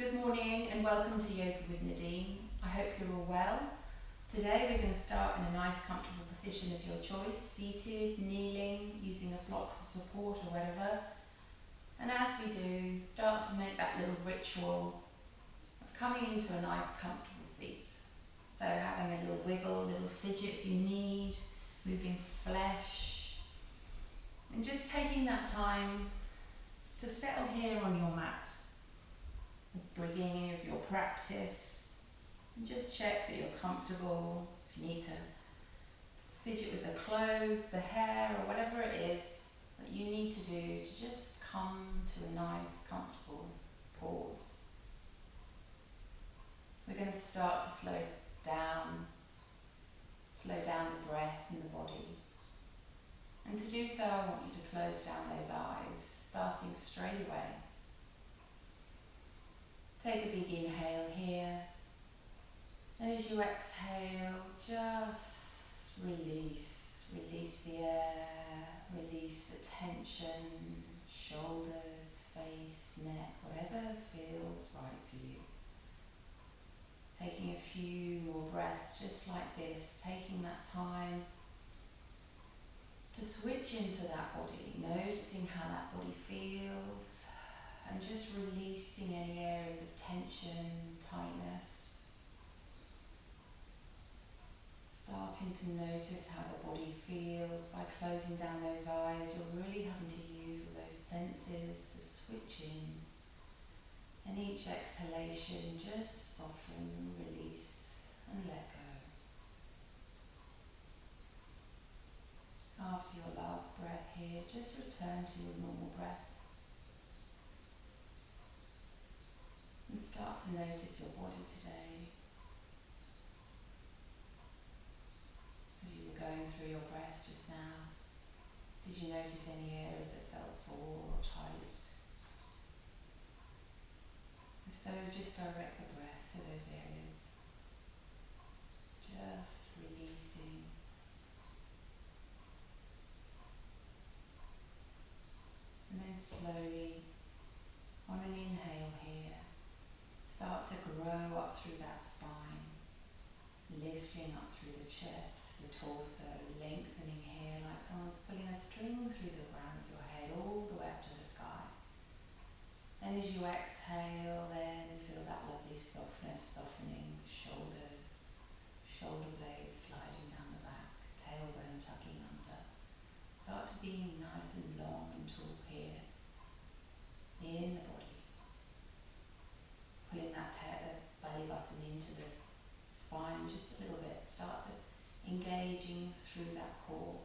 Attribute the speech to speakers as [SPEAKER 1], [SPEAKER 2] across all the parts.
[SPEAKER 1] Good morning and welcome to Yoga with Nadine. I hope you're all well. Today we're going to start in a nice comfortable position of your choice, seated, kneeling, using a block of support or whatever. And as we do, start to make that little ritual of coming into a nice comfortable seat. So having a little wiggle, a little fidget if you need, moving flesh, and just taking that time to settle here on your mat. The beginning of your practice, and just check that you're comfortable. If you need to fidget with the clothes, the hair, or whatever it is that you need to do to just come to a nice comfortable pause. We're going to start to slow down the breath in the body, and to do so I want you to close down those eyes, starting straight away. Take a big inhale here, and as you exhale, just release the air, release the tension, shoulders, face, neck, whatever feels right for you. Taking a few more breaths just like this, taking that time to switch into that body, noticing how that body feels, and just releasing any areas of tension, tightness. Starting to notice how the body feels by closing down those eyes. You're really having to use all those senses to switch in. And each exhalation, just soften, release, and let go. After your last breath here, just return to your normal breath. And start to notice your body today. As you were going through your breath just now, did you notice any areas that felt sore or tight? If so, just direct the breath to those areas. Just releasing. And then slowly, on an inhale here, start to grow up through that spine, lifting up through the chest, the torso, lengthening here like someone's pulling a string through the ground of your head all the way up to the sky. And as you exhale, then feel that lovely softness, softening shoulders, shoulder blades sliding down the back, tailbone tucking under. Start to being nice and long and tall here in the body. Pulling that belly button into the spine just a little bit. Start to engaging through that core.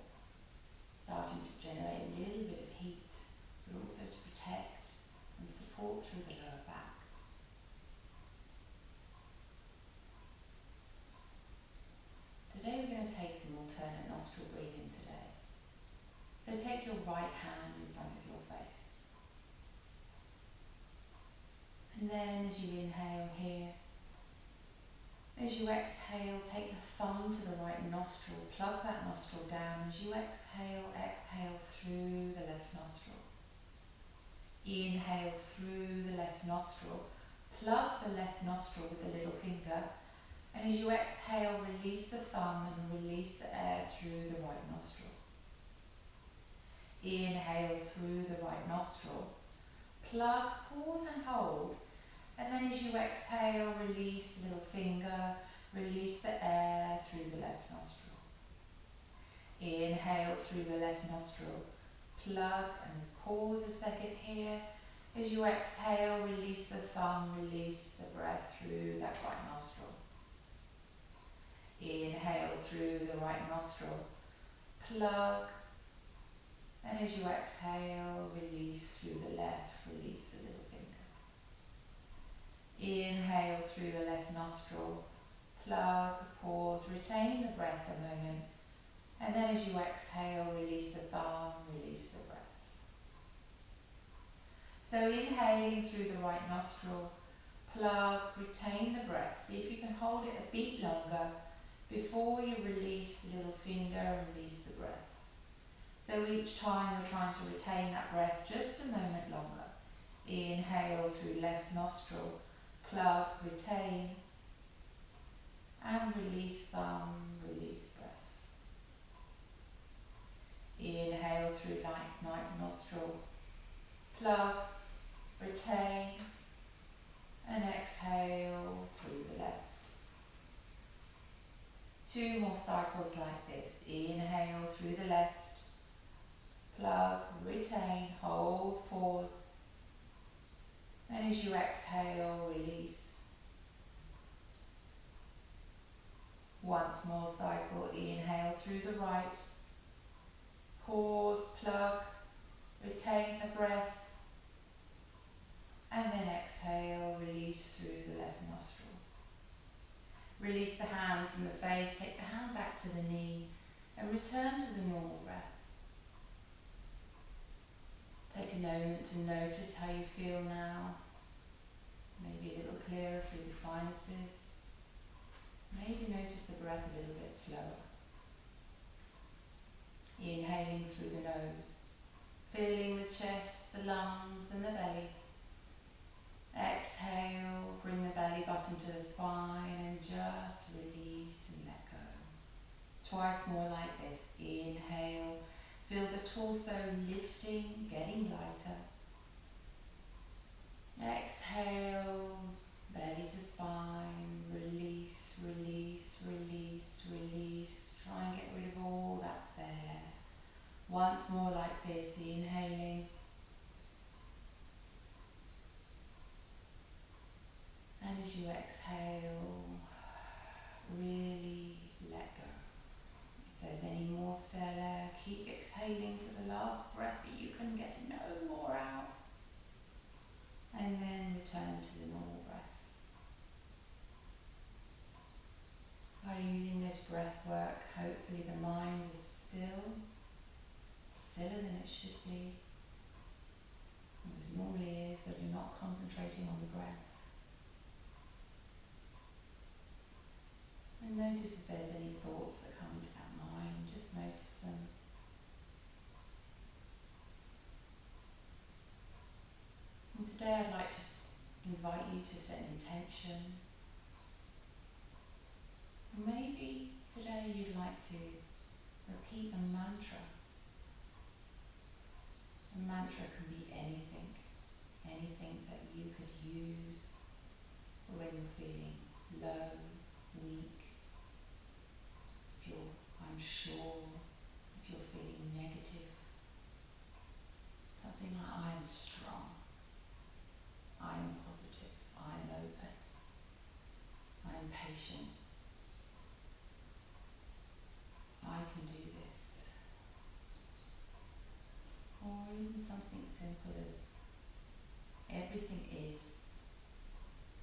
[SPEAKER 1] Starting to generate a little bit of heat, but also to protect and support through the lower back. Today we're going to take some alternate nostril breathing today. So take your right hand in front of your face. And then as you inhale here, as you exhale, take the thumb to the right nostril, plug that nostril down. As you exhale, exhale through the left nostril. Inhale through the left nostril, plug the left nostril with the little finger, and as you exhale, release the thumb and release the air through the right nostril. Inhale through the right nostril, plug, pause and hold. And then as you exhale, release the little finger, release the air through the left nostril. Inhale through the left nostril, plug and pause a second here. As you exhale, release the thumb, release the breath through that right nostril. Inhale through the right nostril, plug, and as you exhale, release through the left, release the little finger. Inhale through the left nostril, plug, pause, retain the breath a moment, and then as you exhale, release the thumb, release the breath. So inhaling through the right nostril, plug, retain the breath. See if you can hold it a bit longer before you release the little finger and release the breath. So each time you're trying to retain that breath just a moment longer. Inhale through left nostril, plug, retain, and release thumb, release breath. Inhale through right nostril, plug, retain, and exhale through the left. 2 more cycles like this. Inhale through the left, plug, retain, hold, pause, and as you exhale, release. Once more cycle, inhale through the right, pause, plug, retain the breath, and then exhale, release through the left nostril. Release the hand from the face, take the hand back to the knee, and return to the normal breath. Take a moment to notice how you feel now. Maybe a little clearer through the sinuses. Maybe notice the breath a little bit slower. Inhaling through the nose, filling the chest, the lungs and the belly. Exhale, bring the belly button to the spine and just release and let go. Twice more like this. Inhale, feel the torso lifting, getting lighter. Exhale, belly to spine, release, release, release, release. Try and get rid of all that's there. Once more like this, inhaling. And as you exhale, really let go. If there's any more still air, keep exhaling to the last breath, but you can get no more out. And then return to the normal breath. By using this breath work, hopefully the mind is still, stiller than it should be. It normally is, but you're not concentrating on the breath. And notice if there's any thoughts that come into that mind, just notice them. And today I'd like to invite you to set an intention. Maybe today you'd like to repeat a mantra. A mantra can be anything that you could use when you're feeling low, weak, if you're unsure, if you're feeling negative. Something like, I am strong, I am positive, I am open, I am patient, I can do this. Or even something simple as, everything is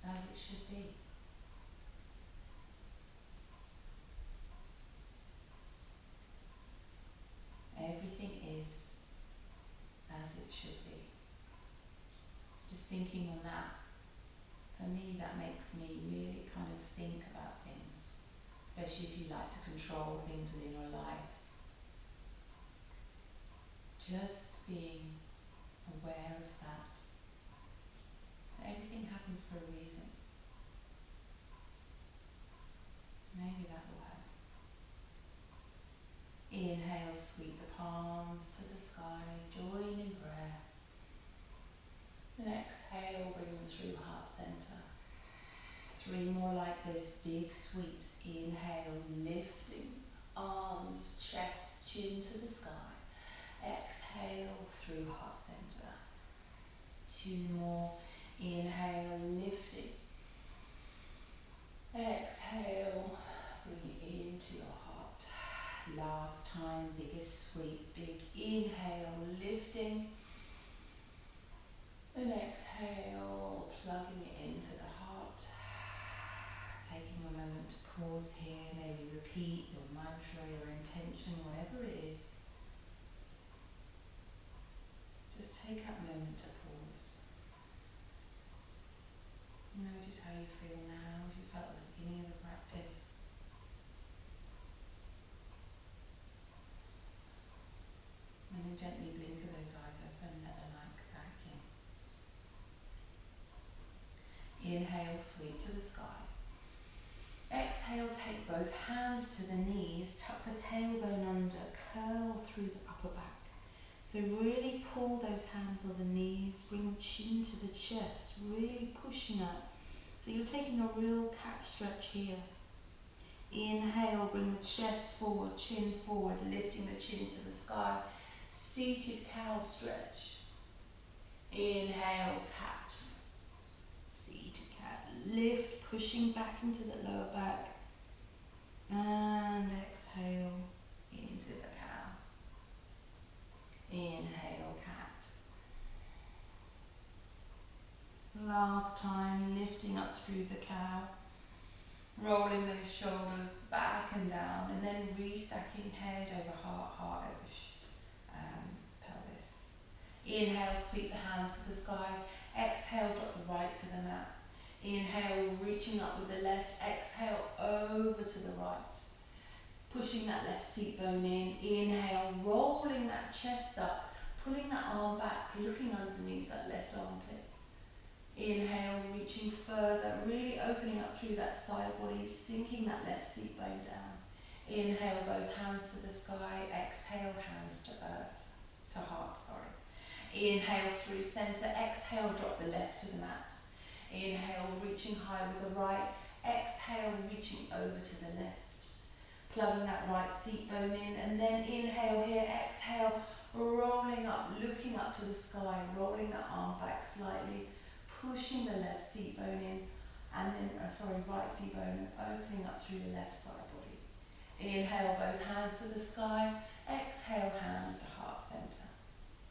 [SPEAKER 1] as it should be. Everything is as it should be. Just thinking on that, for me that makes me really kind of think about things, especially if you like to control things within your life. Just being aware of that. Everything happens for a reason. Maybe that will help. Inhale, sweep the palms to the sky, join in breath. Then exhale, bring them through heart center. 3 more like this, big sweeps. Inhale, lifting, arms, chest, chin to the sky. Exhale, through heart center. 2 more. Inhale, lifting. Exhale, bring it into your heart. Last time, biggest sweep. Big inhale, lifting. Then exhale, plugging it into the heart. Taking a moment to pause here, maybe repeat your mantra, your intention, whatever it is. Just take a moment to pause. Notice how you feel now, as you felt at the beginning of the practice. And then gently blink those eyes open and let the light go back in. Inhale, take both hands to the knees, tuck the tailbone under, curl through the upper back. So really pull those hands on the knees, bring the chin to the chest, really pushing up. So you're taking a real cat stretch here. Inhale, bring the chest forward, chin forward, lifting the chin to the sky. Seated cow stretch. Inhale, cat. Seated cat. Lift, pushing back into the lower back. And exhale into the cow. Inhale, cat. Last time, lifting up through the cow. Rolling those shoulders back and down, and then restacking head over heart, heart over pelvis. Inhale, sweep the hands to the sky. Exhale, drop the right to the mat. Inhale, reaching up with the left. Exhale, over to the right. Pushing that left seat bone in. Inhale, rolling that chest up, pulling that arm back, looking underneath that left armpit. Inhale, reaching further, really opening up through that side body, sinking that left seat bone down. Inhale, both hands to the sky. Exhale, hands to earth, to heart, sorry. Inhale through center. Exhale, drop the left to the mat. Inhale, reaching high with the right. Exhale, reaching over to the left. Plugging that right seat bone in, and then inhale here. Exhale, rolling up, looking up to the sky, rolling that arm back slightly. Pushing the left seat bone in, and then, right seat bone, opening up through the left side body. Inhale, both hands to the sky. Exhale, hands to heart center.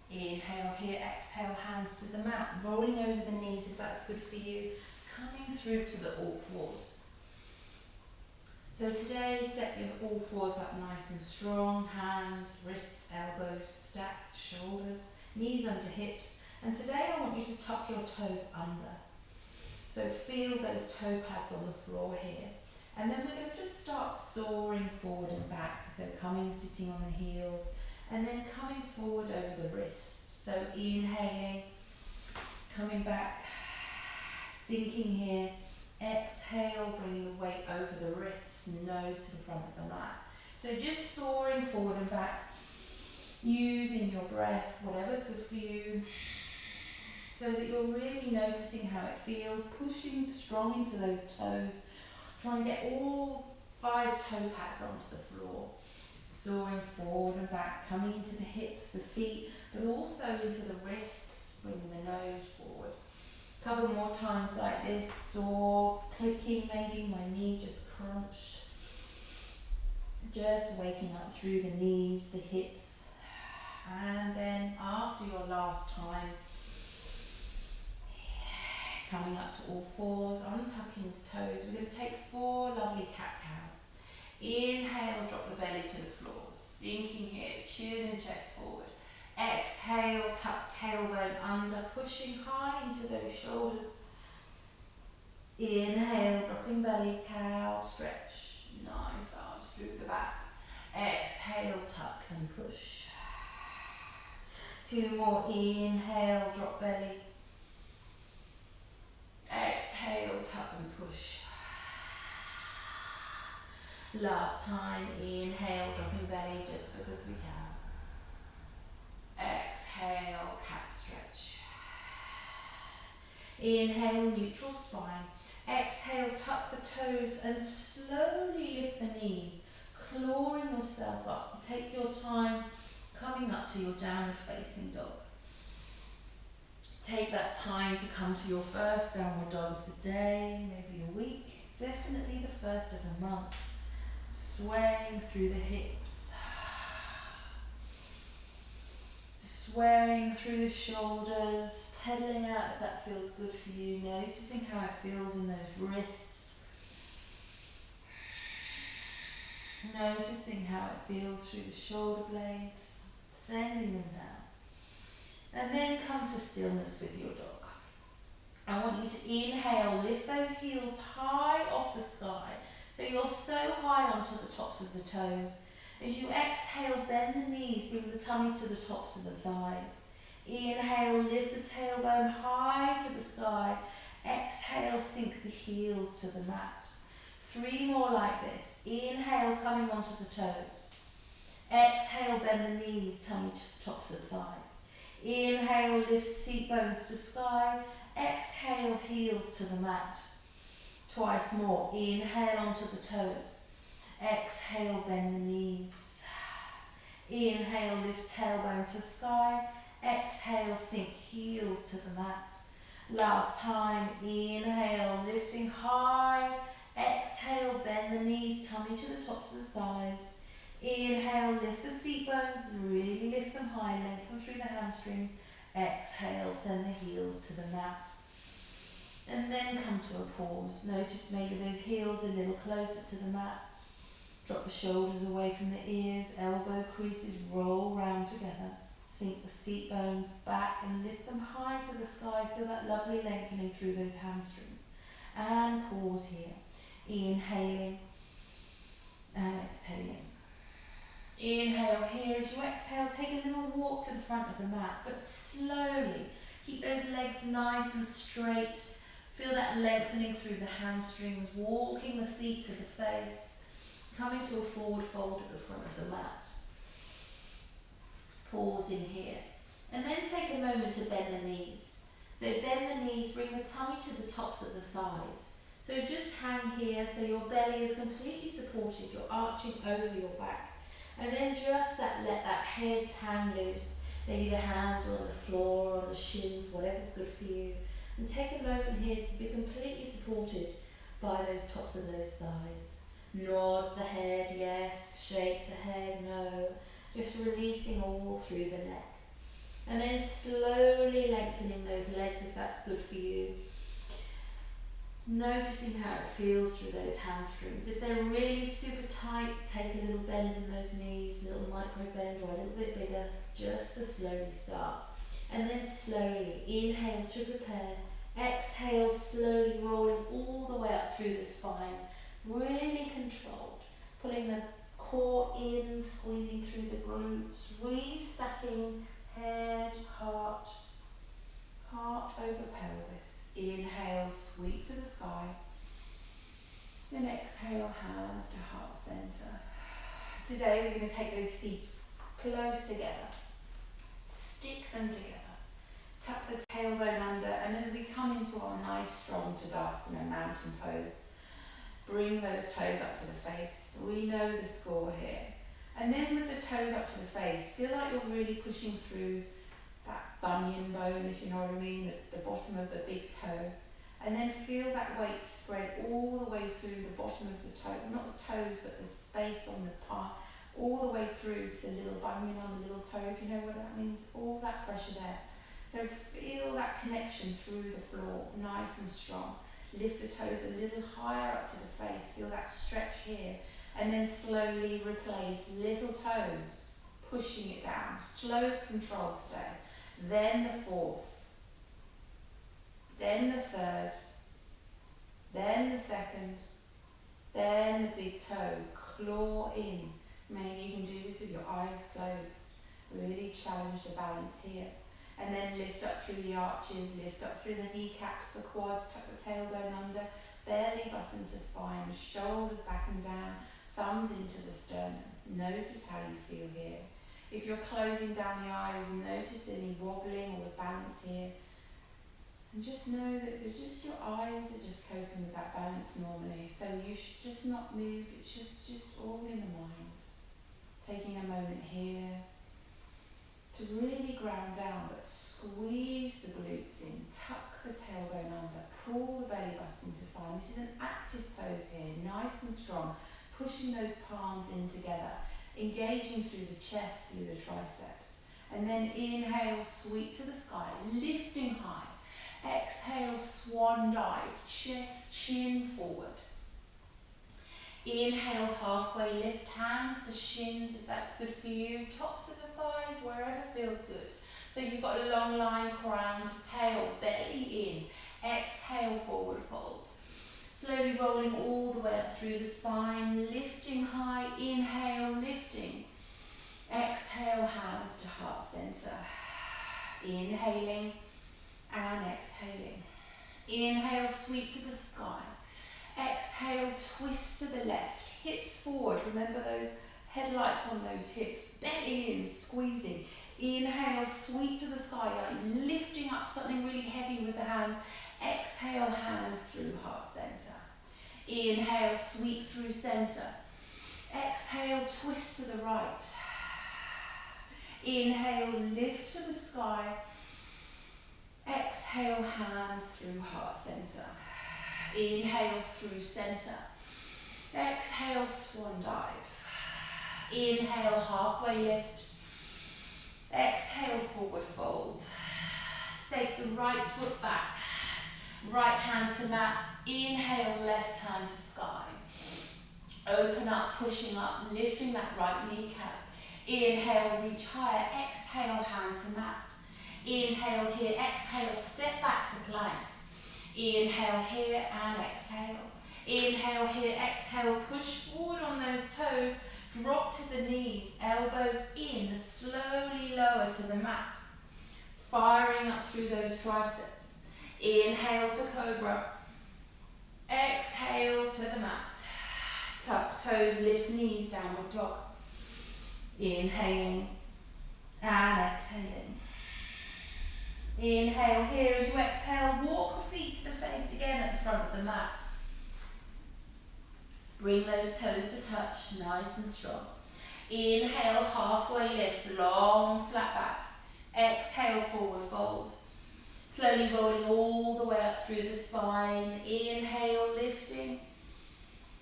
[SPEAKER 1] Inhale here, exhale, hands to the mat, rolling over the knees if that's good for you. Coming through to the all fours. So today, set your all fours up nice and strong. Hands, wrists, elbows, stacked, shoulders, knees under hips. And today I want you to tuck your toes under. So feel those toe pads on the floor here. And then we're going to just start soaring forward and back. So sitting on the heels, and then coming forward over the wrists. So inhaling, coming back, sinking here. Exhale, bringing the weight over the wrists, nose to the front of the mat. So just soaring forward and back, using your breath, whatever's good for you, so that you're really noticing how it feels, pushing strong into those toes. Try and get all 5 toe pads onto the floor. Soaring forward and back, coming into the hips, the feet, but also into the wrists, bringing the nose forward. A couple more times like this, soar, clicking maybe, my knee just crunched. Just waking up through the knees, the hips. And then after your last time, coming up to all fours, untucking the toes. We're going to take 4 lovely cat-cows. Inhale, drop the belly to the floor. Sinking here, chin and chest forward. Exhale, tuck tailbone under, pushing high into those shoulders. Inhale, dropping belly, cow, stretch. Nice arms through the back. Exhale, tuck and push. 2 more, inhale, drop belly. Exhale, tuck and push. Last time, inhale, dropping belly just because we can. Exhale, cat stretch. Inhale, neutral spine. Exhale, tuck the toes and slowly lift the knees, clawing yourself up. Take your time coming up to your downward facing dog. Take that time to come to your first downward dog of the day, maybe a week, definitely the first of the month. Swaying through the hips. Swaying through the shoulders, pedaling out if that feels good for you, noticing how it feels in those wrists. Noticing how it feels through the shoulder blades, sending them down. And then come to stillness with your dog. I want you to inhale, lift those heels high off the sky. So you're so high onto the tops of the toes. As you exhale, bend the knees, bring the tummies to the tops of the thighs. Inhale, lift the tailbone high to the sky. Exhale, sink the heels to the mat.
[SPEAKER 2] 3 more like this. Inhale, coming onto the toes. Exhale, bend the knees, tummy to the tops of the thighs. Inhale, lift seat bones to sky. Exhale, heels to the mat. Twice more. Inhale onto the toes. Exhale, bend the knees. Inhale, lift tailbone to sky. Exhale, sink heels to the mat. Last time. Inhale, lifting high. Exhale, bend the knees, tummy to the tops of the thighs. Inhale, lift the seat bones, really lift them high, lengthen through the hamstrings. Exhale, send the heels to the mat. And then come to a pause. Notice maybe those heels a little closer to the mat. Drop the shoulders away from the ears, elbow creases roll round together. Sink the seat bones back and lift them high to the sky. Feel that lovely lengthening through those hamstrings. And pause here. Inhaling and exhaling. Inhale here. As you exhale, take a little walk to the front of the mat, but slowly. Keep those legs nice and straight. Feel that lengthening through the hamstrings, walking the feet to the face, coming to a forward fold at the front of the mat. Pausing here. And then take a moment to bend the knees. So bend the knees, bring the tummy to the tops of the thighs. So just hang here so your belly is completely supported, you're arching over your back. And then just let that head hang loose, maybe the hands are on the floor or on the shins, whatever's good for you. And take a moment here to be completely supported by those tops of those thighs. Nod the head, yes, shake the head, no. Just releasing all through the neck. And then slowly lengthening those legs if that's good for you. Noticing how it feels through those hamstrings. If they're really super tight, take a little bend in those knees, a little micro bend or a little bit bigger, just to slowly start. And then slowly inhale to prepare. Exhale, slowly rolling all the way up through the spine. Really controlled. Pulling the core in, squeezing through the glutes, restacking head, heart, heart over pelvis. Inhale, sweep to the sky. Then exhale, hands to heart center. Today we're going to take those feet close together. Stick them together. Tuck the tailbone under, and as we come into our nice strong Tadasana mountain pose, bring those toes up to the face. We know the score here. And then with the toes up to the face, feel like you're really pushing through that bunion bone, if you know what I mean, the bottom of the big toe. And then feel that weight spread all the way through the bottom of the toe, not the toes, but the space on the palm, all the way through to the little bunion on the little toe, if you know what that means, all that pressure there. So feel that connection through the floor, nice and strong. Lift the toes a little higher up to the face, feel that stretch here. And then slowly replace little toes, pushing it down. Slow control today. Then the fourth, then the third, then the second, then the big toe, claw in. Maybe you can do this with your eyes closed. Really challenge the balance here. And then lift up through the arches, lift up through the kneecaps, the quads, tuck the tailbone under, belly button to spine, shoulders back and down, thumbs into the sternum. Notice how you feel here. If you're closing down the eyes, notice any wobbling or balance here. And just know that your eyes are just coping with that balance normally. So you should just not move, it's just all in the mind. Taking a moment here to really ground down, but squeeze the glutes in, tuck the tailbone under, pull the belly button to spine. This is an active pose here, nice and strong, pushing those palms in together, engaging through the chest, through the triceps. And then inhale, sweep to the sky, lifting high. Exhale, swan dive, chest, chin forward. Inhale, halfway lift, hands to shins if that's good for you, tops of the thighs, wherever feels good. So you've got a long line, crown to tail, belly in. Exhale, forward fold. Slowly rolling all the way up through the spine, lifting high, inhale, lifting. Exhale, hands to heart center. Inhaling and exhaling. Inhale, sweep to the sky.
[SPEAKER 1] Exhale, twist to the left, hips forward. Remember those headlights on those hips, belly in, squeezing. Inhale, sweep to the sky, like lifting up something really heavy with the hands. Exhale, hands through heart center. Inhale, sweep through center. Exhale, twist to the right. Inhale, lift to the sky. Exhale, hands through heart center. Inhale through center. Exhale, swan dive. Inhale, halfway lift. Exhale, forward fold. Stake the right foot back. Right hand to mat. Inhale, left hand to sky. Open up, pushing up, lifting that right kneecap. Inhale, reach higher. Exhale, hand to mat. Inhale here, exhale, step back to plank. Inhale here and exhale. Inhale here, exhale, push forward on those toes. Drop to the knees, elbows in, slowly lower to the mat. Firing up through those triceps. Inhale to cobra. Exhale to the mat. Tuck toes, lift knees, downward dog. Inhaling and exhaling. Inhale here as you exhale, walk the feet to the face again at the front of the mat. Bring those toes to touch, nice and strong. Inhale, halfway lift, long flat back. Exhale, forward fold. Slowly rolling all the way up through the spine. Inhale, lifting.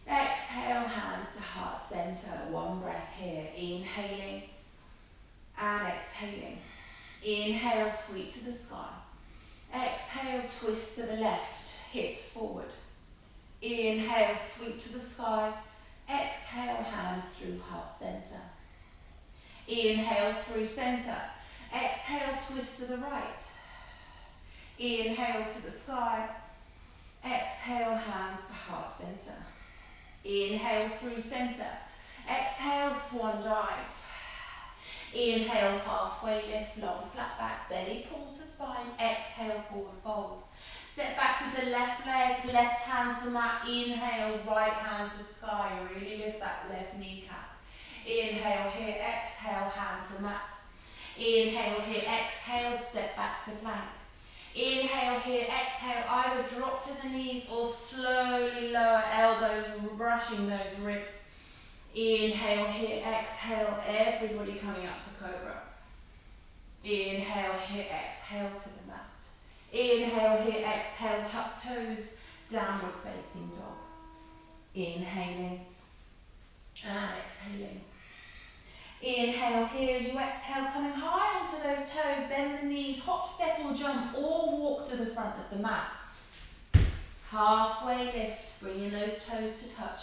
[SPEAKER 1] Exhale, hands to heart center. One breath here. Inhaling and exhaling. Inhale, sweep to the sky. Exhale, twist to the left, hips forward. Inhale, sweep to the sky. Exhale, hands through heart center. Inhale through center. Exhale, twist to the right. Inhale to the sky. Exhale, hands to heart center. Inhale through center. Exhale, swan dive. Inhale, halfway lift, long flat back, belly pull to spine. Exhale, forward fold. Step back with the left leg, left hand to mat. Inhale, right hand to sky. Really lift that left kneecap. Inhale here, exhale, hand to mat. Inhale here, exhale, step back to plank. Inhale here, exhale, either drop to the knees or slowly lower elbows, brushing those ribs. Inhale here, exhale, everybody coming up to cobra. Inhale here, exhale to the mat. Inhale here, exhale, tuck toes, downward facing dog. Inhaling and exhaling. Inhale here as you exhale, coming high onto those toes, bend the knees, hop, step or jump, or walk to the front of the mat. Halfway lift, bringing those toes to touch.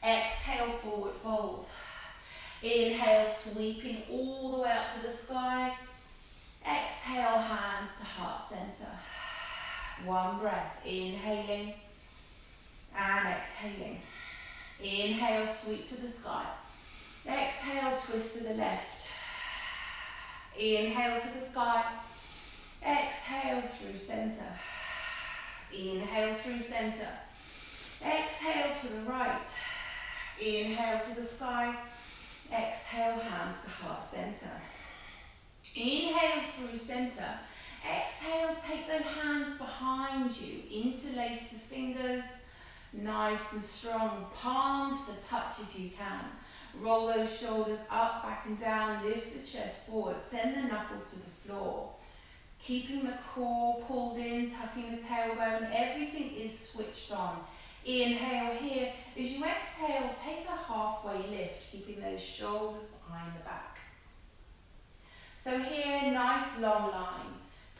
[SPEAKER 1] Exhale, forward fold. Inhale, sweeping all the way up to the sky. Exhale, hands to heart center. One breath, inhaling and exhaling. Inhale, sweep to the sky. Exhale, twist to the left. Inhale to the sky. Exhale through center. Inhale through center. Exhale to the right. Inhale to the sky. Exhale, hands to heart center. Inhale through center. Exhale, take those hands behind you. Interlace the fingers, nice and strong. Palms to touch if you can. Roll those shoulders up, back and down. Lift the chest forward. Send the knuckles to the floor. Keeping the core pulled in, tucking the tailbone. Everything is switched on. Inhale here. As you exhale, take a halfway lift, keeping those shoulders behind the back. So here, nice long line.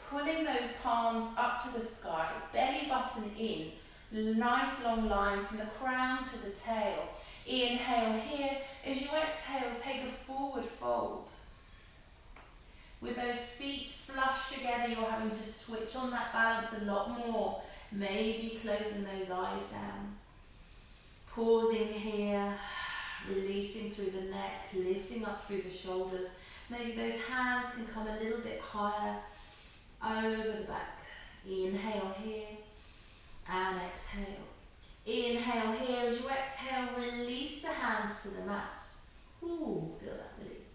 [SPEAKER 1] Pulling those palms up to the sky, belly button in. Nice long line from the crown to the tail. Inhale here. As you exhale, take a forward fold. With those feet flush together, you're having to switch on that balance a lot more. Maybe closing those eyes down. Pausing here, releasing through the neck, lifting up through the shoulders. Maybe those hands can come a little bit higher over the back. Inhale here and exhale.
[SPEAKER 2] Inhale here. As you exhale, release the hands to the mat. Ooh, feel that release.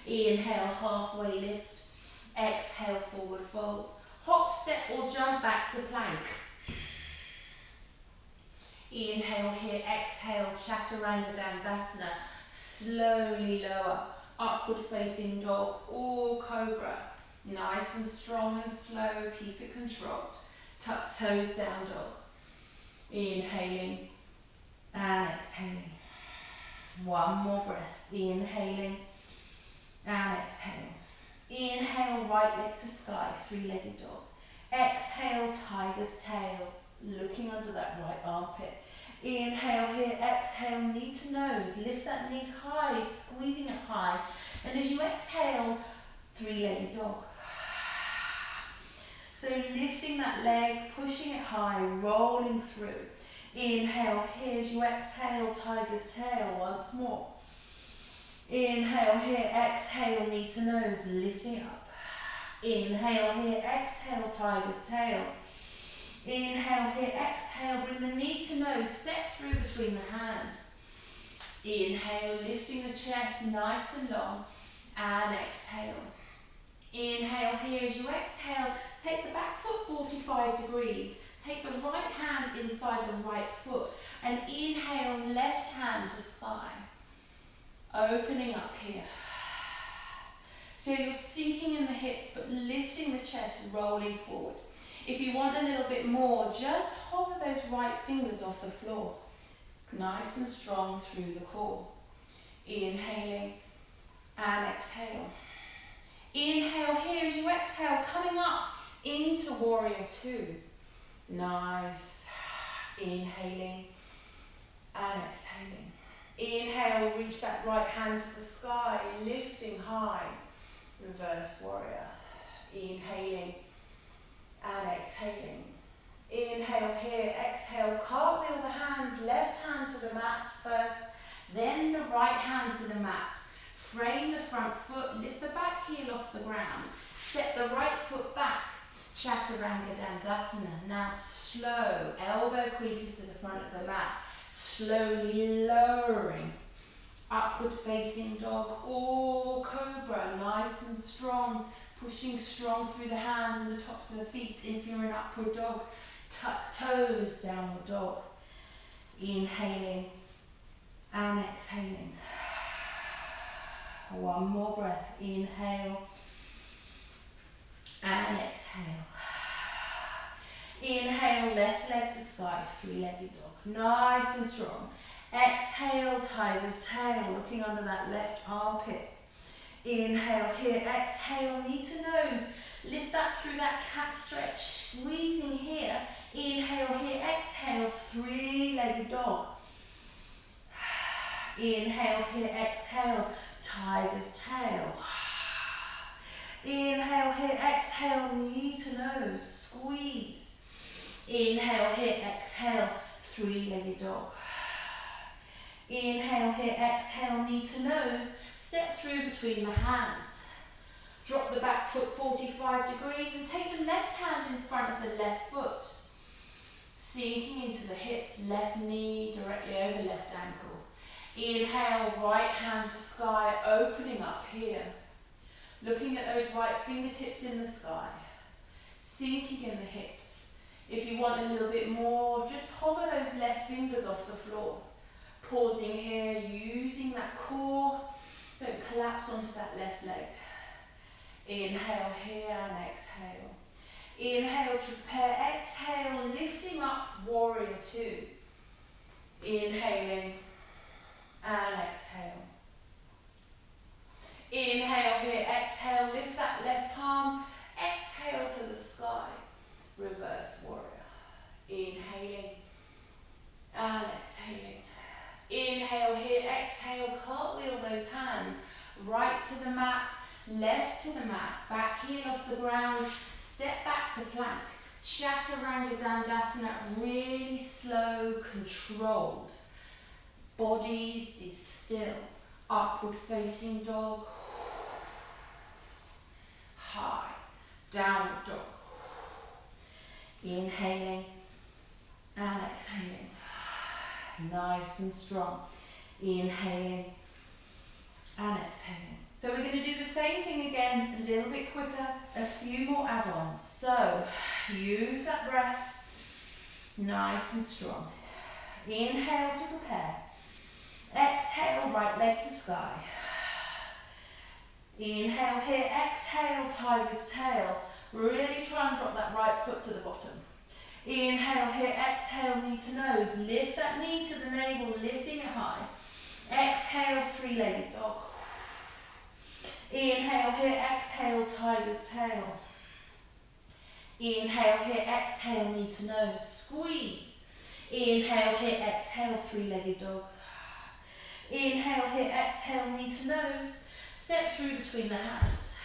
[SPEAKER 2] Inhale, halfway lift. Exhale, forward fold. Hop, step or jump back to plank. Inhale here, exhale, Chaturanga Dandasana. Slowly lower, upward facing dog or cobra. Nice and strong and slow, keep it controlled. Tuck toes down dog. Inhaling and exhaling. One more breath. Inhaling and exhaling. Inhale, right leg to sky, three-legged dog. Exhale, tiger's tail, looking under that right armpit. Inhale here, exhale, knee to nose. Lift that knee high, squeezing it high. And as you exhale, three-legged dog. So lifting that leg, pushing it high, rolling through. Inhale here, as you exhale, tiger's tail once more. Inhale here, exhale, knee to nose, lifting it up. Inhale here, exhale, tiger's tail. Inhale here, exhale, bring the knee to nose, step through between the hands. Inhale, lifting the chest nice and long, and exhale. Inhale here, as you exhale, take the back foot 45 degrees. Take the right hand inside the right foot, and inhale, left hand to sky. Opening up here. So you're sinking in the hips, but lifting the chest, rolling forward. If you want a little bit more, just hover those right fingers off the floor. Nice and strong through the core. Inhaling and exhale. Inhale here as you exhale, coming up into warrior two. Nice. Inhaling and exhaling. Inhale, reach that right hand to the sky, lifting high. Reverse warrior. Inhaling and exhaling. Inhale here, exhale, cartwheel the hands, left hand to the mat first, then the right hand to the mat. Frame the front foot, lift the back heel off the ground. Step the right foot back, Chaturanga Dandasana. Now slow, elbow creases to the front of the mat. Slowly lowering, upward facing dog or cobra, nice and strong. Pushing strong through the hands and the tops of the feet. If you're in upward dog, tuck toes, downward dog. Inhaling and exhaling. One more breath. Inhale and exhale. Inhale, left leg to sky, three-legged dog. Nice and strong. Exhale, tiger's tail, looking under that left armpit. Inhale here, exhale, knee to nose. Lift that through that cat stretch, squeezing here. Inhale here, exhale, three-legged dog. Inhale here, exhale, tiger's tail. Inhale here, exhale, knee to nose, squeeze. Inhale here, exhale, three-legged dog. Inhale here, exhale, knee to nose. Step through between the hands. Drop the back foot 45 degrees and take the left hand in front of the left foot. Sinking into the hips, left knee directly over left ankle. Inhale, right hand to sky, opening up here. Looking at those right fingertips in the sky. Sinking in the hips. If you want a little bit more, just hover those left fingers off the floor. Pausing here, using that core. Don't collapse onto that left leg. Inhale here and exhale. Inhale to prepare, exhale, lifting up, warrior two. Inhaling and exhale. Inhale here, exhale, lift that left palm, exhale to the sky. Reverse warrior. Inhaling and exhaling. Inhale here, exhale, cartwheel those hands. Right to the mat, left to the mat. Back heel off the ground, step back to plank. Chaturanga Dandasana, really slow, controlled. Body is still. Upward facing dog. High. Downward dog. Inhaling and exhaling. Nice and strong. Inhaling and exhaling. So we're going to do the same thing again, a little bit quicker, a few more add-ons. So use that breath, nice and strong. Inhale to prepare. Exhale, right leg to sky. Inhale here, exhale, tiger's tail. Really try and drop that right foot to the bottom. Inhale here, exhale, knee to nose. Lift that knee to the navel, lifting it high. Exhale, three-legged dog. Inhale here, exhale, tiger's tail. Inhale here, exhale, knee to nose. Squeeze. Inhale here, exhale, three-legged dog. Inhale here, exhale, knee to nose. Step through between the hands.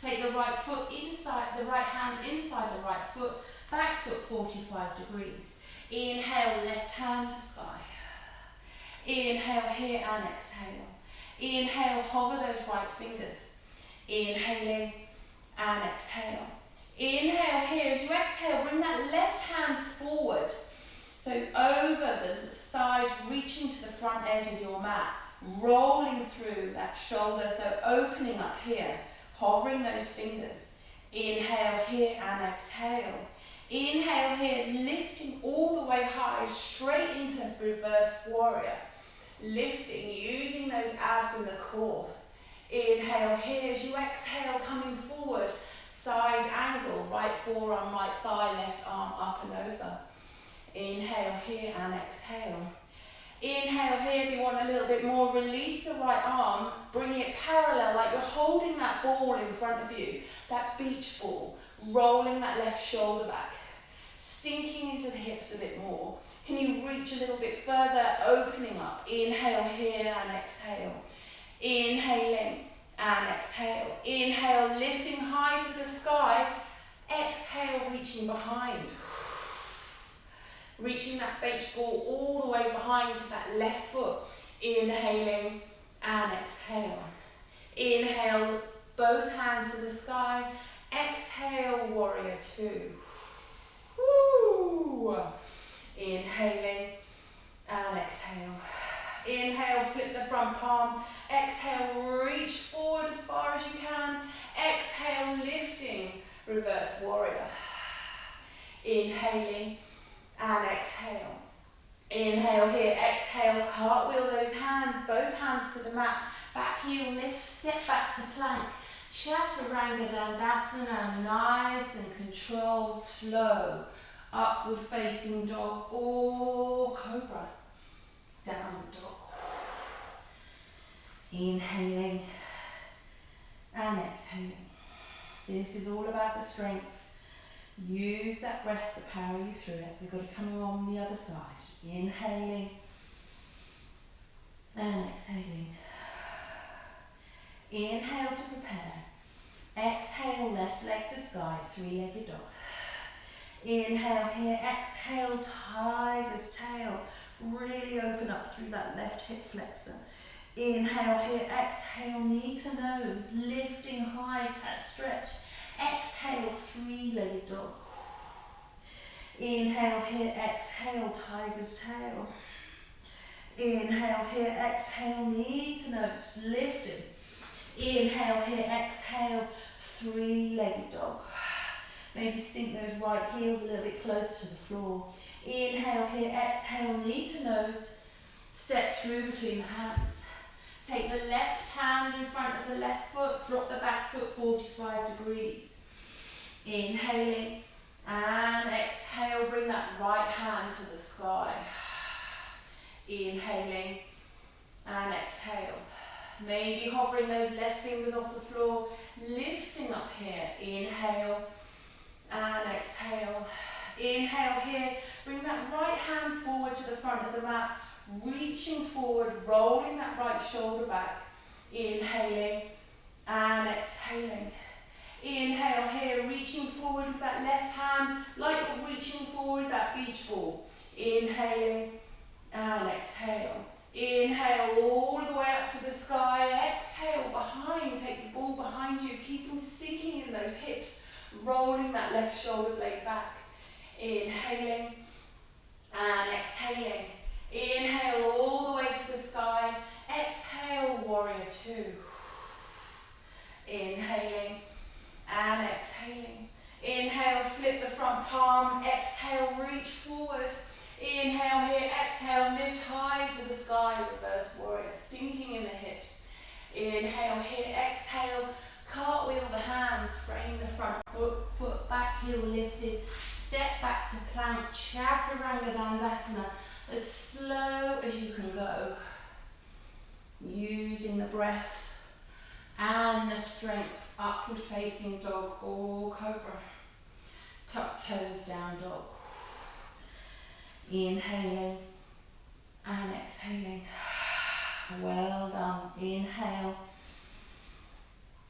[SPEAKER 2] Take the right foot inside, the right hand inside the right foot, back foot 45 degrees. Inhale, left hand to sky. Inhale here and exhale. Inhale, hover those right fingers. Inhaling and exhale. Inhale here, as you exhale, bring that left hand forward. So over the side, reaching to the front edge of your mat, rolling through that shoulder, so opening up here, hovering those fingers. Inhale here and exhale. Inhale here, lifting all the way high, straight into reverse warrior. Lifting, using those abs in the core. Inhale here, as you exhale, coming forward, side angle, right forearm, right thigh, left arm up and over. Inhale here and exhale. Inhale here, if you want a little bit more, release the right arm, bring it parallel, like you're holding that ball in front of you, that beach ball, rolling that left shoulder back, sinking into the hips a bit more. Can you reach a little bit further, opening up? Inhale here and exhale. Inhaling and exhale. Inhale, lifting high to the sky. Exhale, reaching behind. Reaching that beach ball all the way behind to that left foot. Inhaling and exhale. Inhale, both hands to the sky. Exhale, warrior two. Woo. Inhaling and exhale. Inhale, flip the front palm. Exhale, reach forward as far as you can. Exhale, lifting, reverse warrior. Inhaling and exhale. Inhale here, exhale, cartwheel those hands, both hands to the mat. Back heel lift, step back to plank. Chaturanga Dandasana, nice and controlled, slow. Upward facing dog or cobra. Downward dog. Inhaling and exhaling. This is all about the strength. Use that breath to power you through it. We've got to come along the other side. Inhaling and exhaling. Inhale to prepare. Exhale, left leg to sky, three-legged dog. Inhale here, exhale, tiger's tail. Really open up through that left hip flexor. Inhale here, exhale, knee to nose, lifting high, cat stretch. Exhale, three-legged dog. Inhale here, exhale, tiger's tail. Inhale here, exhale, knee to nose, lifting. Inhale here, exhale, three-legged dog. Maybe sink those right heels a little bit closer to the floor. Inhale here, exhale, knee to nose. Step through between the hands. Take the left hand in front of the left foot, drop the back foot 45 degrees. Inhaling and exhale, bring that right hand to the sky. Inhaling and exhale. Maybe hovering those left fingers off the floor, lifting up here. Inhale and exhale. Inhale here, bring that right hand forward to the front of the mat, reaching forward, rolling that right shoulder back. Inhaling and exhaling. Inhale here, reaching forward with that left hand, like you're reaching forward that beach ball. Inhaling and exhale. Inhale all the way up to the sky. Exhale behind, take the ball behind you, keeping sinking in those hips, rolling that left shoulder blade back. Inhaling and exhaling.
[SPEAKER 1] Inhale all the way to the sky. Exhale, warrior two. Inhaling and exhaling. Inhale, flip the front palm. Exhale, reach forward. Inhale here, exhale, lift high to the sky, reverse warrior, sinking in the hips. Inhale here, exhale, cartwheel the hands, frame the front foot back, heel lifted. Step back to plank, chaturanga dandasana, as slow as you can go. Using the breath and the strength, upward facing dog or cobra. Tuck toes down dog. Inhaling and exhaling. Well done. Inhale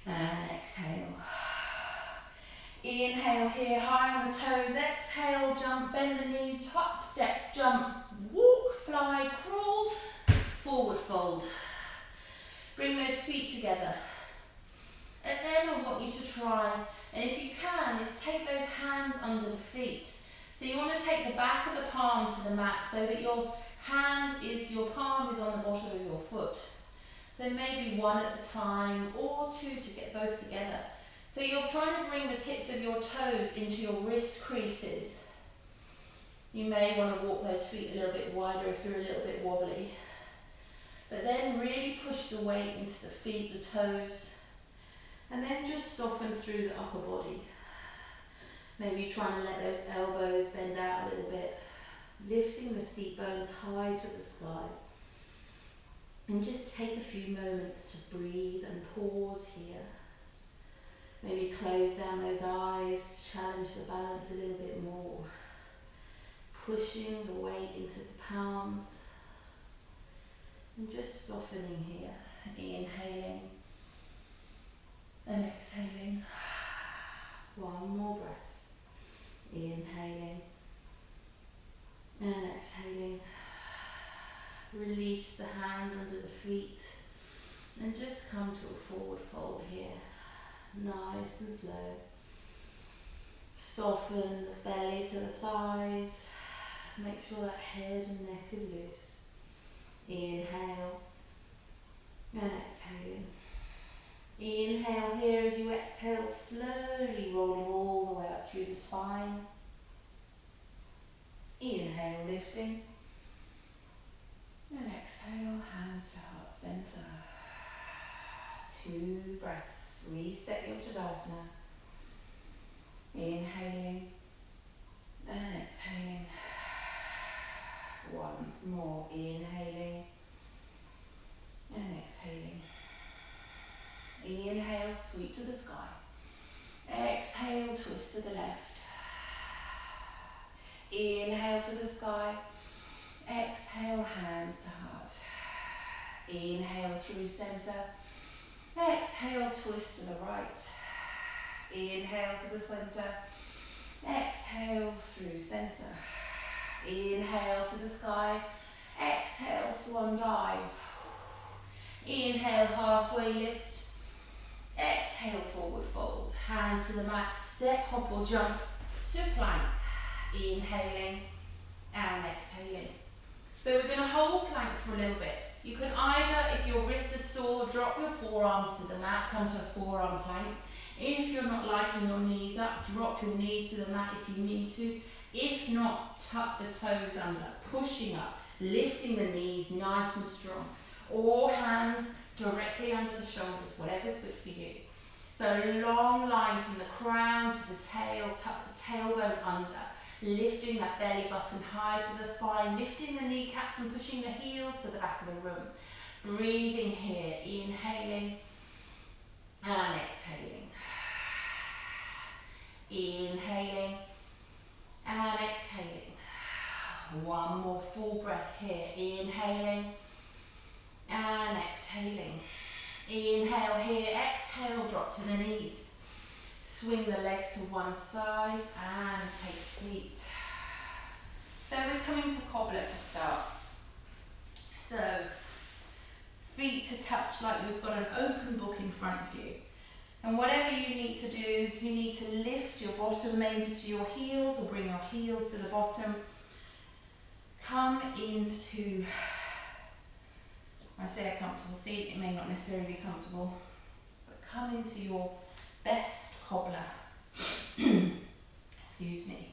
[SPEAKER 1] and exhale. Inhale here, high on the toes. Exhale, jump, bend the knees, top step, jump, walk, fly, crawl, forward fold. Bring those feet together. And then I want you to try, and if you can, is take those hands under the feet. So you want to take the back of the palm to the mat so that your palm is on the bottom of your foot. So maybe one at a time or two to get both together. So you're trying to bring the tips of your toes into your wrist creases. You may want to walk those feet a little bit wider if you're a little bit wobbly. But then really push the weight into the feet, the toes, and then just soften through the upper body. Maybe trying to let those elbows bend out a little bit, lifting the seat bones high to the sky. And just take a few moments to breathe and pause here. Maybe close down those eyes, challenge the balance a little bit more. Pushing the weight into the palms. And just softening here. Inhaling and exhaling. One more breath. Inhaling and exhaling. Release the hands under the feet and just come to a forward fold here. Nice and slow. Soften the belly to the thighs. Make sure that head and neck is loose. Inhale and exhaling. Inhale here as you exhale, slowly rolling all the way up through the spine. Inhale, lifting. And exhale, hands to heart center. 2 breaths. Reset your Tadasana. Inhaling and exhaling. Once more. Inhaling and exhaling. Inhale, sweep to the sky. Exhale, twist to the left. Inhale to the sky. Exhale, hands to heart. Inhale through center. Exhale, twist to the right. Inhale to the center. Exhale through center. Inhale to the sky. Exhale, swan dive. Inhale, halfway lift. Exhale, forward fold. Hands to the mat, step, hop or jump to plank. Inhaling and exhaling. So we're going to hold plank for a little bit. You can either, if your wrists are sore, drop your forearms to the mat, come to a forearm plank. If you're not liking your knees up, drop your knees to the mat if you need to. If not, tuck the toes under, pushing up, lifting the knees nice and strong. Or hands directly under the shoulders, whatever's good for you. So a long line from the crown to the tail, tuck the tailbone under, lifting that belly button high to the spine, lifting the kneecaps and pushing the heels to the back of the room. Breathing here, inhaling and exhaling. Inhaling and exhaling. One more full breath here, inhaling and exhaling. Inhale here, exhale, drop to the knees. Swing the legs to one side and take a seat. So we're coming to cobbler to start. So feet to touch like we've got an open book in front of you. And whatever you need to do, you need to lift your bottom maybe to your heels or bring your heels to the bottom. come into, I say a comfortable seat, it may not necessarily be comfortable, but come into your best cobbler. Excuse me.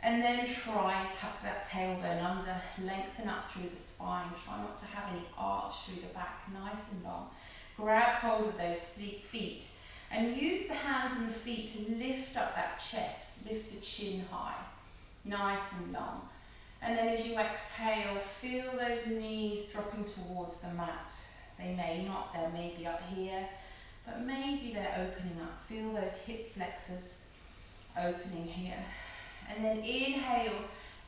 [SPEAKER 1] And then try tuck that tailbone under, lengthen up through the spine. Try not to have any arch through the back, nice and long. Grab hold of those feet and use the hands and the feet to lift up that chest, lift the chin high, nice and long. And then as you exhale, feel those knees dropping towards the mat. They may not, they may be up here, but maybe they're opening up. Feel those hip flexors opening here. And then inhale,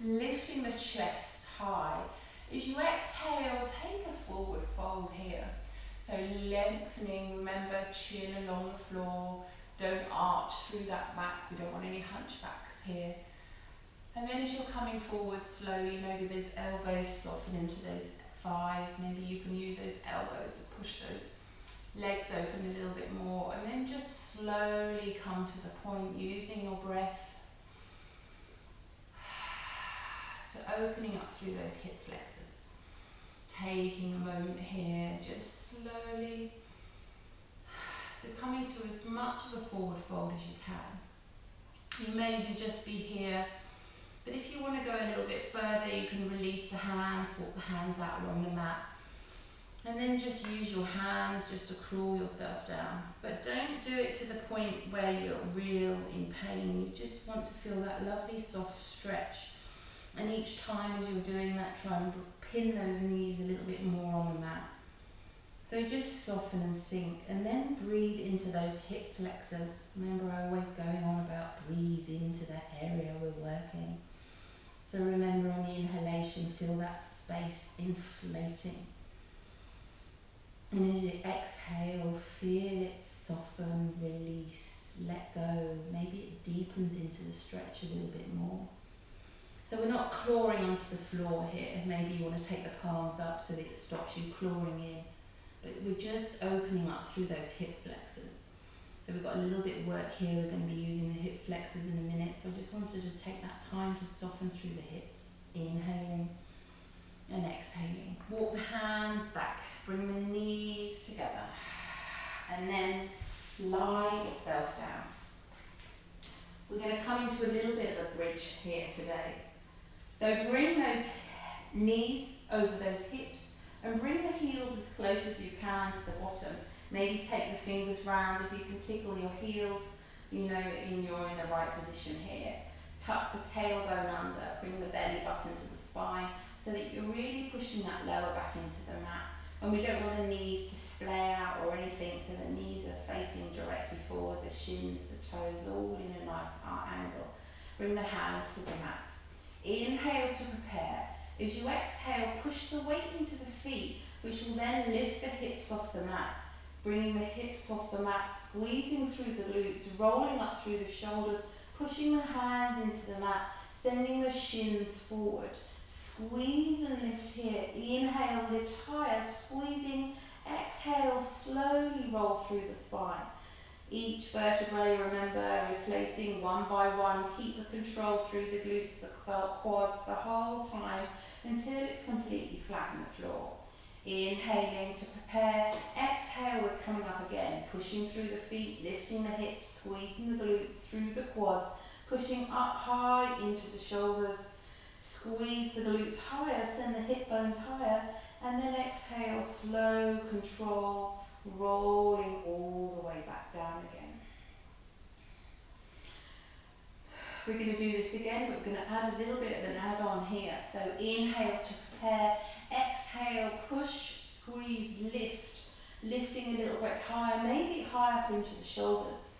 [SPEAKER 1] lifting the chest high. As you exhale, take a forward fold here. So lengthening, remember, chin along the floor. Don't arch through that back. We don't want any hunchbacks here. And then as you're coming forward slowly, maybe those elbows soften into those thighs. Maybe you can use those elbows to push those legs open a little bit more. And then just slowly come to the point using your breath to opening up through those hip flexors. Taking a moment here, just slowly to come into as much of a forward fold as you can. You may just be here, but if you want to go a little bit further, you can release the hands, walk the hands out along the mat, and then just use your hands just to crawl yourself down. But don't do it to the point where you're real in pain. You just want to feel that lovely soft stretch. And each time as you're doing that, try and pin those knees a little bit more on the mat. So just soften and sink, and then breathe into those hip flexors. Remember, I'm always going on about breathe into that area we're working. So remember, on the inhalation, feel that space inflating. And as you exhale, feel it soften, release, let go. Maybe it deepens into the stretch a little bit more. So we're not clawing onto the floor here. Maybe you want to take the palms up so that it stops you clawing in. But we're just opening up through those hip flexors. So we've got a little bit of work here. We're going to be using the hip flexors in a minute. So I just wanted to take that time to soften through the hips. Inhaling and exhaling. Walk the hands back. Bring the knees together. And then lie yourself down. We're going to come into a little bit of a bridge here today. So bring those knees over those hips and bring the heels as close as you can to the bottom. Maybe take the fingers round. If you can tickle your heels, you know you're in the right position here. Tuck the tailbone under, bring the belly button to the spine so that you're really pushing that lower back into the mat. And we don't want the knees to splay out or anything, so the knees are facing directly forward, the shins, the toes, all in a nice angle. Bring the hands to the mat. Inhale to prepare. As you exhale, push the weight into the feet, which will then lift the hips off the mat. Bringing the hips off the mat, squeezing through the glutes, rolling up through the shoulders, pushing the hands into the mat, sending the shins forward. Squeeze and lift here. Inhale, lift higher, squeezing. Exhale, slowly roll through the spine. Each vertebrae, remember, replacing one by one. Keep the control through the glutes, the quads, the whole time until it's completely flat on the floor. Inhaling to prepare. Exhale, we're coming up again. Pushing through the feet, lifting the hips, squeezing the glutes through the quads, pushing up high into the shoulders. Squeeze the glutes higher, send the hip bones higher, and then exhale, slow control, rolling all the way back down again. We're going to do this again, but we're going to add a little bit of an add-on here. So inhale to prepare, exhale, push, squeeze, lift, lifting a little bit higher, maybe higher up into the shoulders.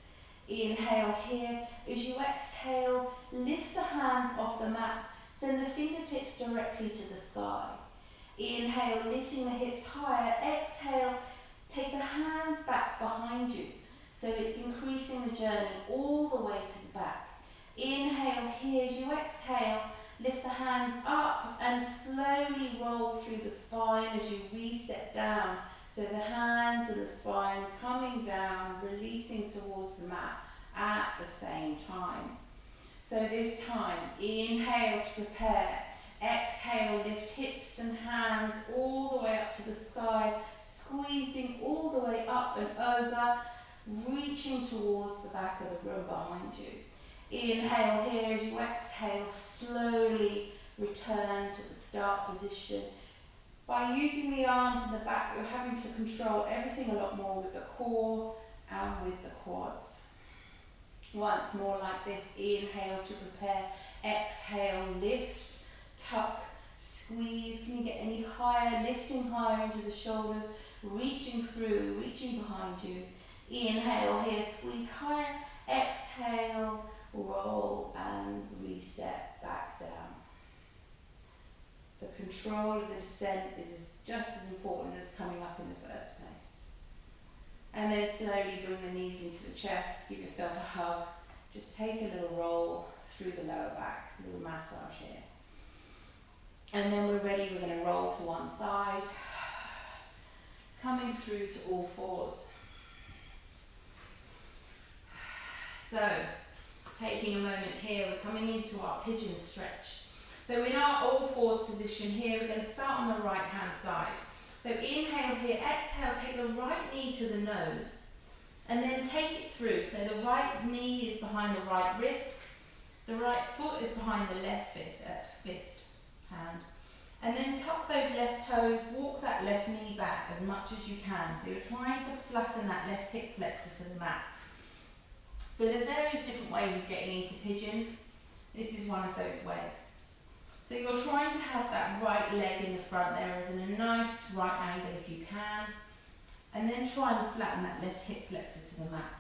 [SPEAKER 1] Inhale here. As you exhale, lift the hands off the mat, send the fingertips directly to the sky. Inhale, lifting the hips higher. Exhale, take the hands back behind you. So it's increasing the journey all the way to the back. Inhale here. As you exhale, lift the hands up and slowly roll through the spine as you reset down. So the hands and the spine coming down, releasing towards the mat at the same time. So this time, inhale to prepare. Exhale, lift hips and hands all the way up to the sky, squeezing all the way up and over, reaching towards the back of the room behind you. Inhale here, as you exhale, slowly return to the start position. By using the arms and the back, you're having to control everything a lot more with the core and with the quads. Once more like this, inhale to prepare, exhale, lift, tuck, squeeze. Can you get any higher, lifting higher into the shoulders, reaching through, reaching behind you. Inhale here, squeeze higher, exhale, roll and reset back down. The control of the descent is just as important as coming up in the first place. And then slowly bring the knees into the chest, give yourself a hug. Just take a little roll through the lower back, a little massage here. And then we're ready, we're going to roll to one side, coming through to all fours. So, taking a moment here, we're coming into our pigeon stretch. So in our all fours position here, we're going to start on the right hand side. So inhale here, exhale, take the right knee to the nose, and then take it through. So the right knee is behind the right wrist, the right foot is behind the left fist hand. And then tuck those left toes, walk that left knee back as much as you can. So you're trying to flatten that left hip flexor to the mat. So there's various different ways of getting into pigeon. This is one of those ways. So you're trying to have that right leg in the front there as in a nice right angle if you can. And then try and flatten that left hip flexor to the mat.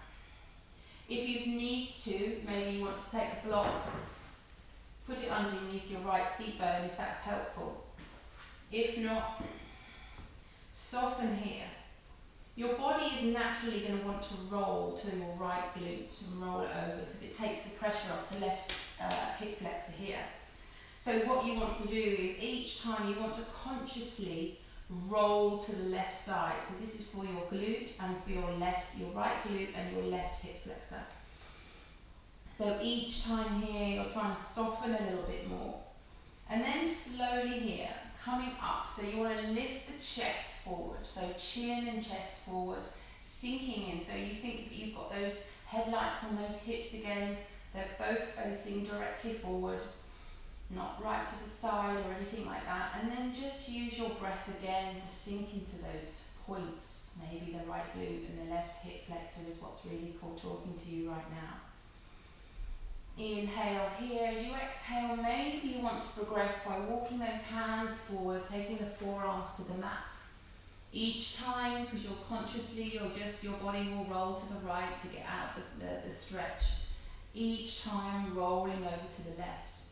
[SPEAKER 1] If you need to, maybe you want to take a block, put it underneath your right seat bone if that's helpful. If not, soften here. Your body is naturally going to want to roll to your right glute and roll it over because it takes the pressure off the left hip flexor here. So what you want to do is each time you want to consciously roll to the left side because this is for your glute and for your right glute and your left hip flexor. So each time here you're trying to soften a little bit more. And then slowly here, coming up. So you want to lift the chest forward. So chin and chest forward, sinking in. So you think that you've got those headlights on those hips again. They're both facing directly forward, not right to the side or anything like that. And then just use your breath again to sink into those points. Maybe the right glute and the left hip flexor is what's really cool talking to you right now. Inhale here. As you exhale, maybe you want to progress by walking those hands forward, taking the forearms to the mat. Each time, because you're consciously, your body will roll to the right to get out of the stretch. Each time rolling over to the left.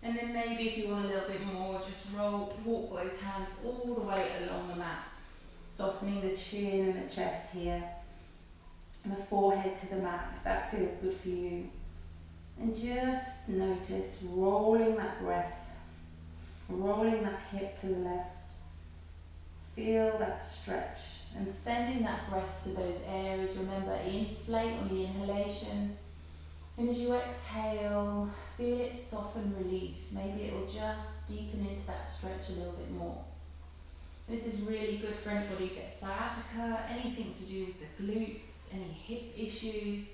[SPEAKER 1] And then maybe if you want a little bit more, just walk those hands all the way along the mat. Softening the chin and the chest here. And the forehead to the mat, if that feels good for you. And just notice rolling that breath, rolling that hip to the left. Feel that stretch and sending that breath to those areas. Remember, inflate on the inhalation. And as you exhale, feel it soften, release. Maybe it will just deepen into that stretch a little bit more. This is really good for anybody who gets sciatica, anything to do with the glutes, any hip issues,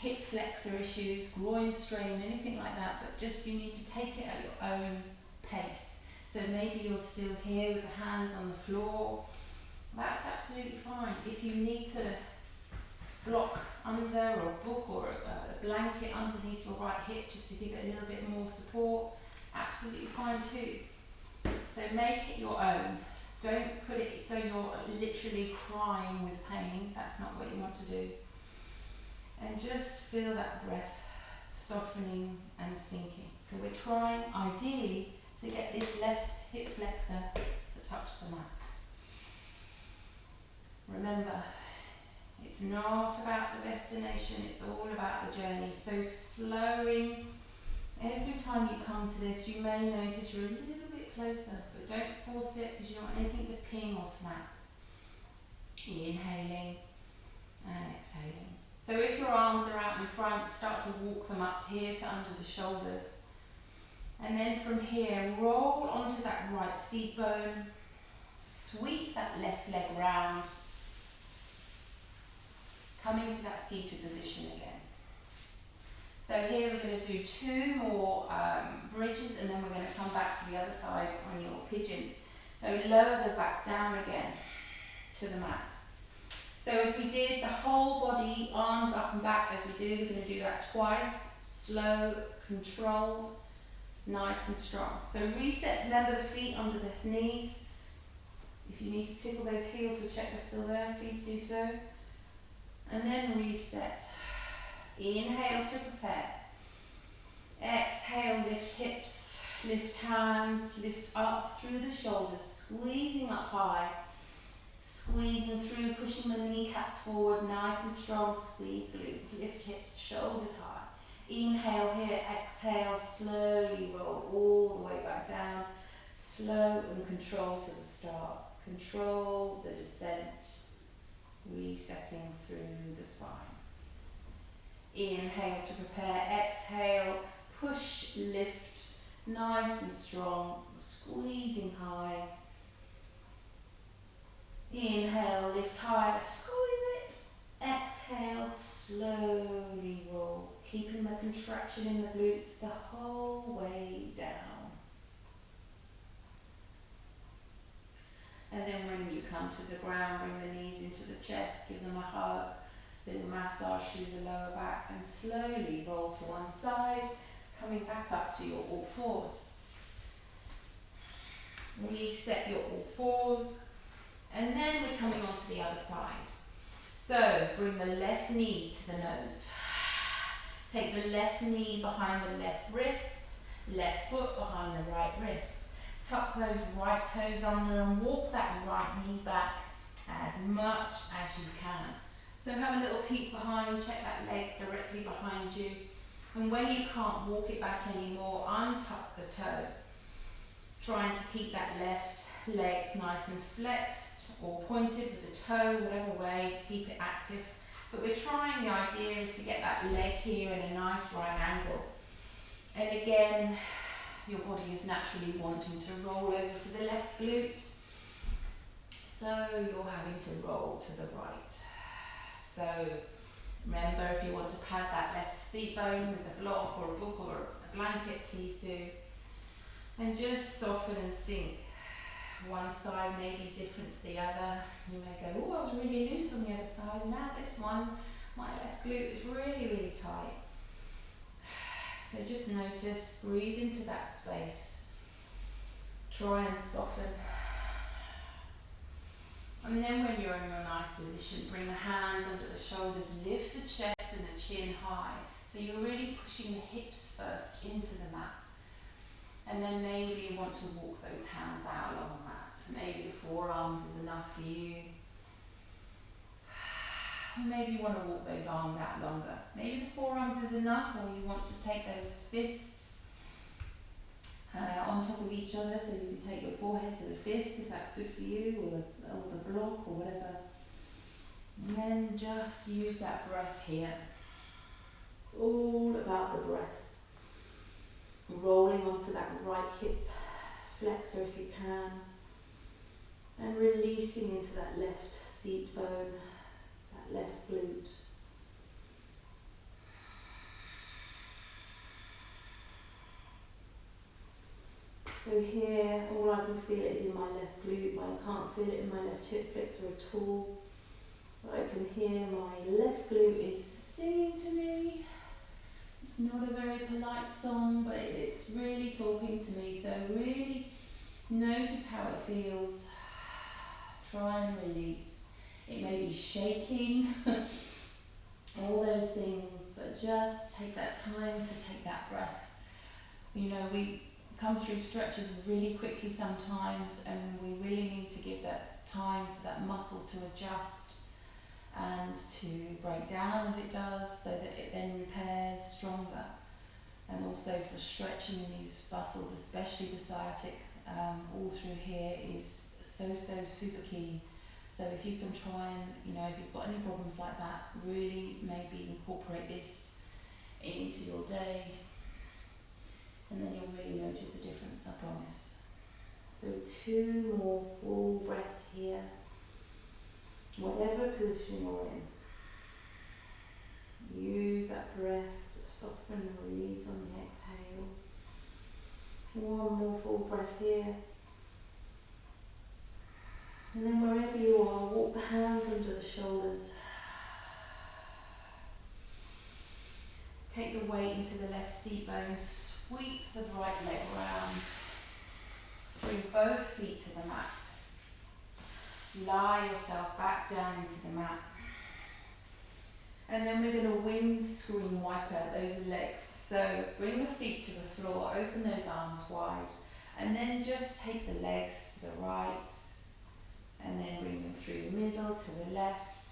[SPEAKER 1] hip flexor issues, groin strain, anything like that, but just you need to take it at your own pace. So maybe you're still here with the hands on the floor. That's absolutely fine. If you need to block under or book or a blanket underneath your right hip just to give it a little bit more support, absolutely fine too. So make it your own. Don't put it so you're literally crying with pain. That's not what you want to do. And just feel that breath softening and sinking. So we're trying, ideally, to get this left hip flexor to touch the mat. Remember, it's not about the destination, it's all about the journey. So slowing, every time you come to this, you may notice you're a little bit closer, but don't force it because you don't want anything to ping or snap. Inhaling and exhaling. So if your arms are out in front, start to walk them up here to under the shoulders. And then from here, roll onto that right seat bone, sweep that left leg round, come into that seated position again. So here we're going to do 2 more bridges, and then we're going to come back to the other side on your pigeon. So lower the back down again to the mat. So as we did the whole body, arms up and back as we do, we're going to do that twice, slow, controlled, nice and strong. So reset, remember the feet under the knees. If you need to tickle those heels to check they're still there, please do so. And then reset. Inhale to prepare. Exhale, lift hips, lift hands, lift up through the shoulders, squeezing up high, squeezing through, pushing the kneecaps forward, nice and strong, squeeze glutes, lift hips, shoulders high. Inhale here, exhale, slowly roll all the way back down, slow and control to the start. Control the descent, resetting through the spine. Inhale to prepare, exhale, push, lift, nice and strong, squeezing high. Inhale, lift high, squeeze it. Exhale, slowly roll, keeping the contraction in the glutes the whole way down. And then when you come to the ground, bring the knees into the chest, give them a hug, little massage through the lower back, and slowly roll to one side, coming back up to your all fours. Reset your all fours, and then we're coming on to the other side. So bring the left knee to the nose. Take the left knee behind the left wrist, left foot behind the right wrist. Tuck those right toes under and walk that right knee back as much as you can. So have a little peek behind, check that leg's directly behind you. And when you can't walk it back anymore, untuck the toe. Trying to keep that left leg nice and flexed or pointed with the toe, whatever way, to keep it active. But we're trying, the idea is to get that leg here in a nice right angle. And again, your body is naturally wanting to roll over to the left glute. So you're having to roll to the right. So remember, if you want to pad that left seat bone with a block or a book or a blanket, please do. And just soften and sink. One side may be different to the other. You may go, oh, I was really loose on the other side. Now this one, my left glute is really, really tight. So just notice, breathe into that space. Try and soften. And then when you're in a nice position, bring the hands under the shoulders, lift the chest and the chin high. So you're really pushing the hips first into the mat. And then maybe you want to walk those hands out along the mat. Maybe the forearms is enough for you. Maybe you want to walk those arms out longer. Maybe the forearms is enough, or you want to take those fists on top of each other, so you can take your forehead to the fist if that's good for you, or the block or whatever. And then just use that breath here. It's all about the breath. Rolling onto that right hip flexor if you can, and releasing into that left seat bone, that left glute. So here, all I can feel it is in my left glute, but I can't feel it in my left hip flexor at all. But I can hear my left glute is singing to me. It's not a very polite song, but it's really talking to me. So really notice how it feels. Try and release. It may be shaking, all those things, but just take that time to take that breath. You know, we come through stretches really quickly sometimes, and we really need to give that time for that muscle to adjust and to break down as it does, so that it then repairs stronger. And also for stretching in these muscles, especially the sciatic, all through here is so super key. So if you can try and, you know, if you've got any problems like that, really maybe incorporate this into your day. And then you'll really notice a difference, I promise.
[SPEAKER 2] So 2 more full breaths here. Whatever position you're in, use that breath to soften and release on the exhale. 1 more full breath here. And then wherever you are, walk the hands under the shoulders. Take the weight into the left seat bone, sweep the right leg round. Bring both feet to the mat. Lie yourself back down into the mat. And then we're going to windscreen wiper those legs. So bring the feet to the floor, open those arms wide, and then just take the legs to the right, and then bring them through the middle to the left.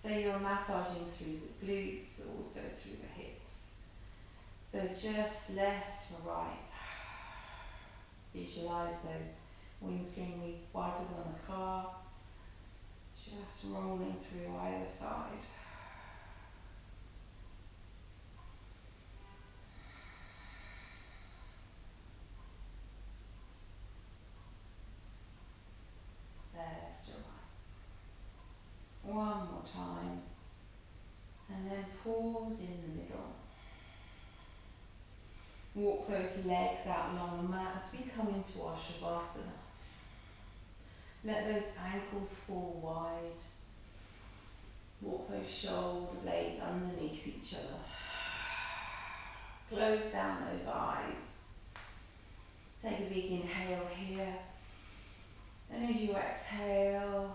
[SPEAKER 2] So you're massaging through the glutes, but also through the hips. So just left to right. Visualize those windscreen wipers on the car, just rolling through either side. Left to right. One more time. And then pause in the middle. Walk those legs out along the mat as we come into our Shavasana. Let those ankles fall wide. Walk those shoulder blades underneath each other. Close down those eyes. Take a big inhale here. And as you exhale,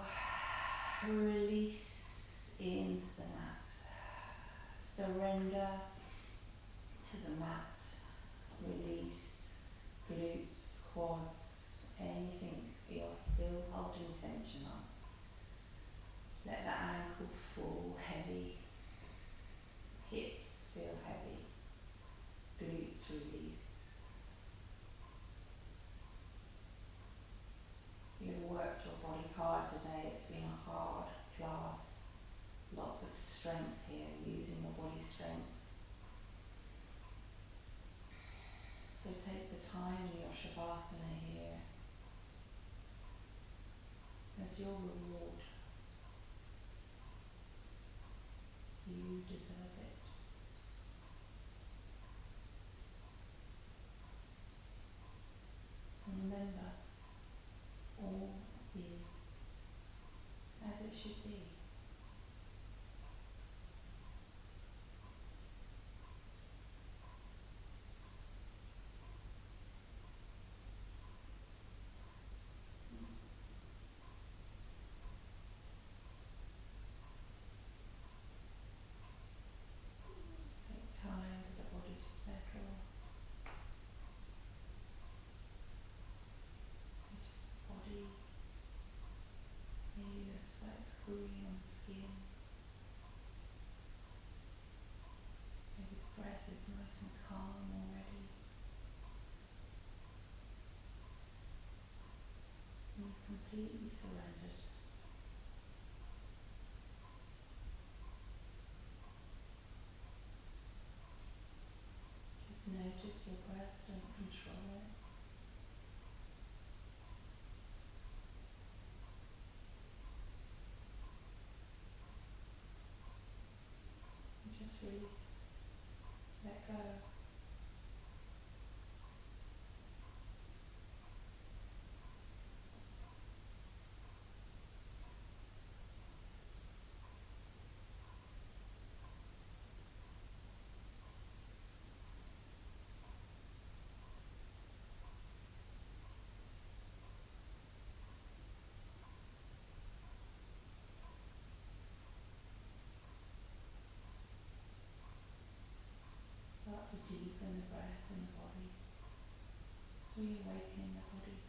[SPEAKER 2] release into the mat. Surrender to the mat. Release glutes, quads, anything you're still holding tension on. Let the ankles fall heavy. Hips feel heavy. Glutes release. You've worked your body hard today. It's been a hard class. Lots of strength here, using your body strength. So take the time in your Shavasana here as your reward. You deserve it. And remember, all is as it should be. Take time for the body to settle. Notice the body. Maybe the sweat's cooling on the skin. Maybe the breath is nice and calm already. And you've completely surrendered. Just notice your breath, don't control it. And just release. Let go. Start to deepen the breath in the body. So you awaken the body.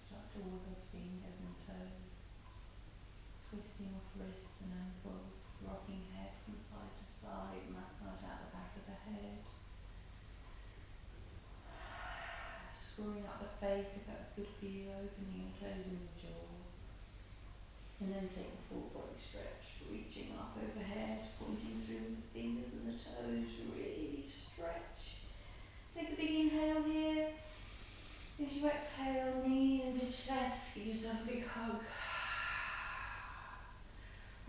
[SPEAKER 2] Start to wiggle fingers and toes. Twisting off wrists and ankles. Rocking head from side to side. Massage out the back of the head. Screwing up the face if that's good for you. Opening and closing the jaw. And then take a full body stretch, reaching up overhead, pointing through with the fingers and the toes, really stretch. Take a big inhale.
[SPEAKER 1] hug.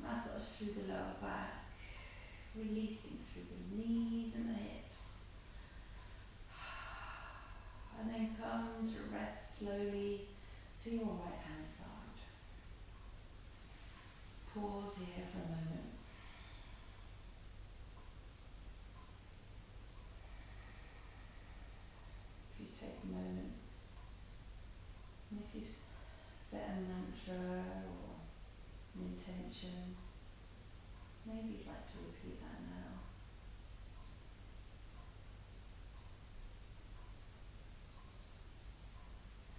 [SPEAKER 1] Massage through the lower back, releasing through the knees and the hips. And then come to rest slowly to your right hand side. Pause here for a moment. If you take a moment, and if you set a mantra or an intention, maybe you'd like to repeat that now.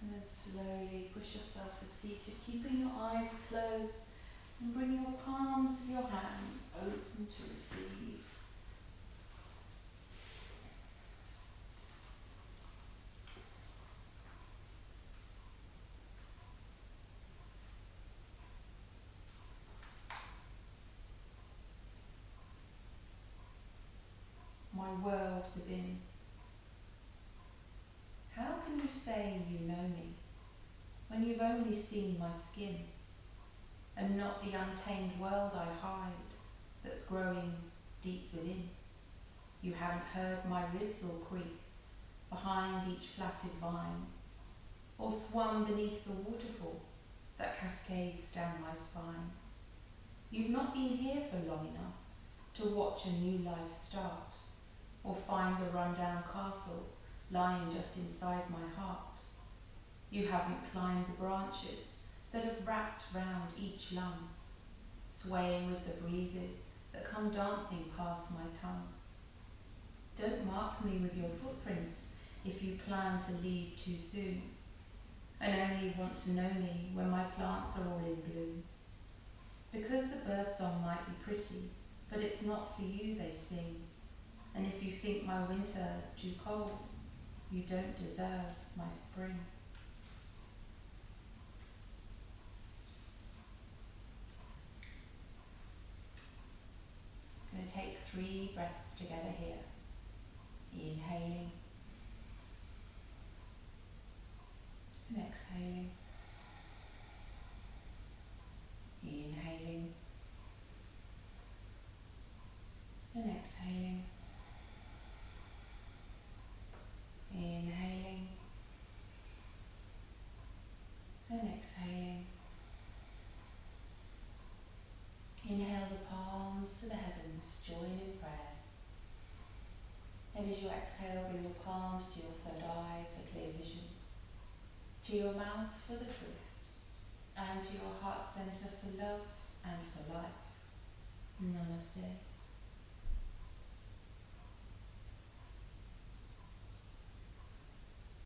[SPEAKER 1] And then slowly push yourself to seated, keeping your eyes closed, and bring your palms of your hands open to receive. My world within. How can you say you know me when you've only seen my skin and not the untamed world I hide that's growing deep within? You haven't heard my ribs all creak behind each plaited vine, or swum beneath the waterfall that cascades down my spine. You've not been here for long enough to watch a new life start, or find the rundown castle lying just inside my heart. You haven't climbed the branches that have wrapped round each lung, swaying with the breezes that come dancing past my tongue. Don't mark me with your footprints if you plan to leave too soon, and only want to know me when my plants are all in bloom. Because the birdsong might be pretty, but it's not for you they sing. And if you think my winter is too cold, you don't deserve my spring. I'm going to take 3 breaths together here. Inhaling and exhaling. Inhaling and exhaling. Inhaling and exhaling. Inhale the palms to the heavens, join in prayer. And as you exhale, bring your palms to your third eye for clear vision, to your mouth for the truth, and to your heart center for love and for life. Namaste.